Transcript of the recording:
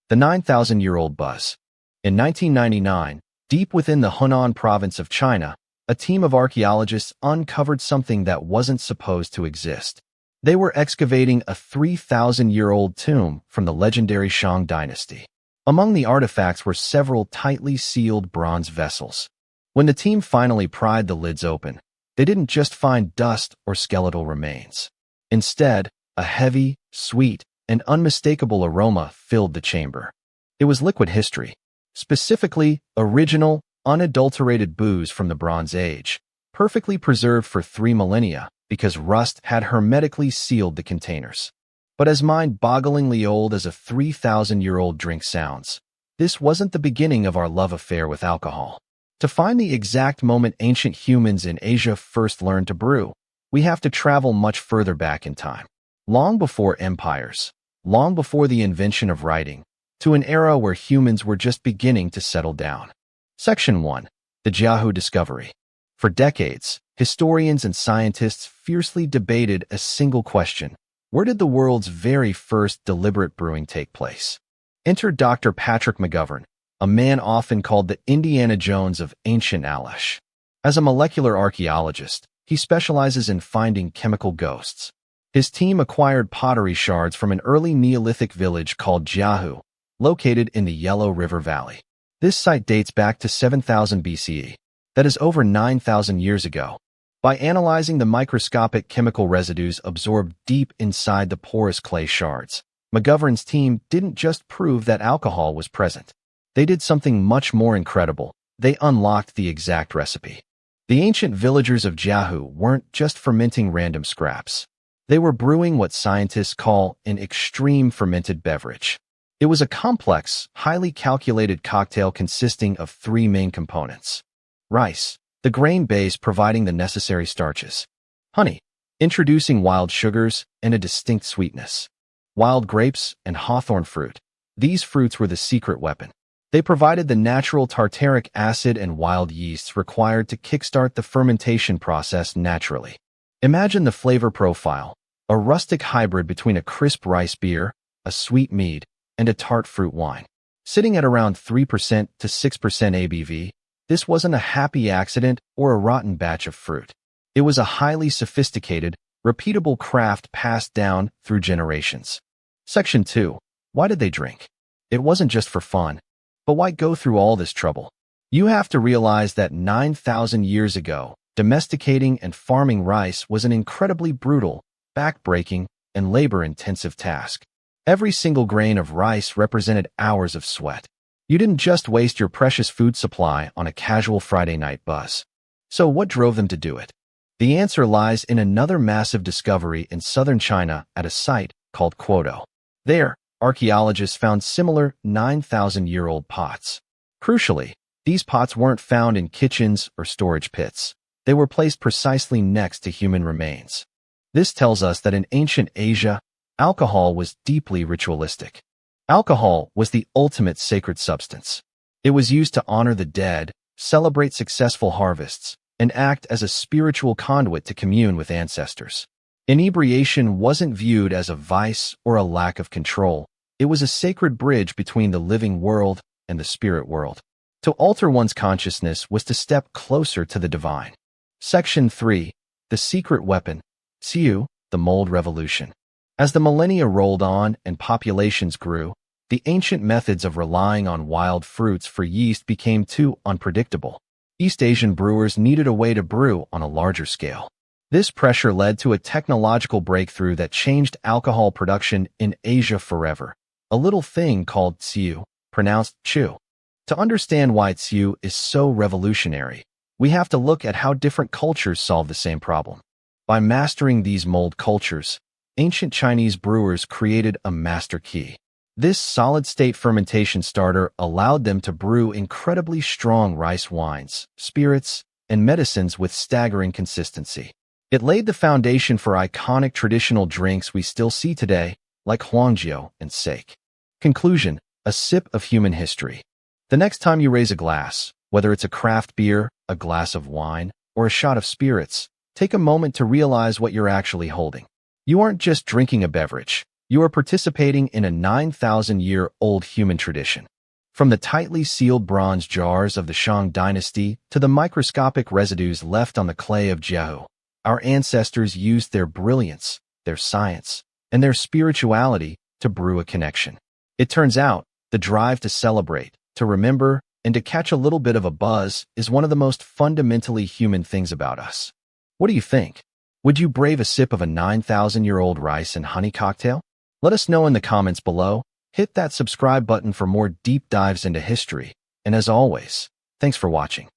The 9,000-year-old buzz. In 1999, deep within the Henan province of China, a team of archaeologists uncovered something that wasn't supposed to exist. They were excavating a 3,000-year-old tomb from the legendary Shang dynasty. Among the artifacts were several tightly sealed bronze vessels. When the team finally pried the lids open, they didn't just find dust or skeletal remains. Instead, a heavy, sweet, and unmistakable aroma filled the chamber. It was liquid history, specifically original, unadulterated booze from the Bronze Age, perfectly preserved for 3 millennia because rust had hermetically sealed the containers. But as mind-bogglingly old as a 3,000-year-old drink sounds, this wasn't the beginning of our love affair with alcohol. To find the exact moment ancient humans in Asia first learned to brew, we have to travel much further back in time. Long before empires, long before the invention of writing, to an era where humans were just beginning to settle down. Section 1. The Jiahu discovery. For decades, historians and scientists fiercely debated a single question. Where did the world's very first deliberate brewing take place? Enter Dr. Patrick McGovern, a man often called the Indiana Jones of ancient Alash. As a molecular archaeologist, he specializes in finding chemical ghosts. His team acquired pottery shards from an early Neolithic village called Jiahu, located in the Yellow River Valley. This site dates back to 7,000 BCE, that is over 9,000 years ago. By analyzing the microscopic chemical residues absorbed deep inside the porous clay shards, McGovern's team didn't just prove that alcohol was present. They did something much more incredible. They unlocked the exact recipe. The ancient villagers of Jiahu weren't just fermenting random scraps. They were brewing what scientists call an extreme fermented beverage. It was a complex, highly calculated cocktail consisting of 3 main components. Rice, the grain base providing the necessary starches. Honey, introducing wild sugars and a distinct sweetness. Wild grapes and hawthorn fruit. These fruits were the secret weapon. They provided the natural tartaric acid and wild yeasts required to kickstart the fermentation process naturally. Imagine the flavor profile, a rustic hybrid between a crisp rice beer, a sweet mead, and a tart fruit wine. Sitting at around 3% to 6% ABV, this wasn't a happy accident or a rotten batch of fruit. It was a highly sophisticated, repeatable craft passed down through generations. Section 2. Why did they drink? It wasn't just for fun. But why go through all this trouble? You have to realize that 9,000 years ago, domesticating and farming rice was an incredibly brutal, back-breaking, and labor-intensive task. Every single grain of rice represented hours of sweat. You didn't just waste your precious food supply on a casual Friday night buzz. So what drove them to do it? The answer lies in another massive discovery in southern China at a site called Quoto. There, archaeologists found similar 9,000-year-old pots. Crucially, these pots weren't found in kitchens or storage pits. They were placed precisely next to human remains. This tells us that in ancient Asia, alcohol was deeply ritualistic. Alcohol was the ultimate sacred substance. It was used to honor the dead, celebrate successful harvests, and act as a spiritual conduit to commune with ancestors. Inebriation wasn't viewed as a vice or a lack of control. It was a sacred bridge between the living world and the spirit world. To alter one's consciousness was to step closer to the divine. Section 3. The secret weapon. Tsiu, the mold revolution. As the millennia rolled on and populations grew, the ancient methods of relying on wild fruits for yeast became too unpredictable. East Asian brewers needed a way to brew on a larger scale. This pressure led to a technological breakthrough that changed alcohol production in Asia forever. A little thing called tsiu, pronounced chu. To understand why tsiu is so revolutionary, we have to look at how different cultures solve the same problem. By mastering these mold cultures, ancient Chinese brewers created a master key. This solid-state fermentation starter allowed them to brew incredibly strong rice wines, spirits, and medicines with staggering consistency. It laid the foundation for iconic traditional drinks we still see today, like huangjiao and sake. Conclusion: a sip of human history. The next time you raise a glass, whether it's a craft beer, a glass of wine, or a shot of spirits, take a moment to realize what you're actually holding. You aren't just drinking a beverage. You are participating in a 9,000-year-old human tradition. From the tightly sealed bronze jars of the Shang dynasty to the microscopic residues left on the clay of Jiahu, our ancestors used their brilliance, their science, and their spirituality to brew a connection. It turns out, the drive to celebrate, to remember, and to catch a little bit of a buzz is one of the most fundamentally human things about us. What do you think? Would you brave a sip of a 9,000-year-old rice and honey cocktail? Let us know in the comments below. Hit that subscribe button for more deep dives into history. And as always, thanks for watching.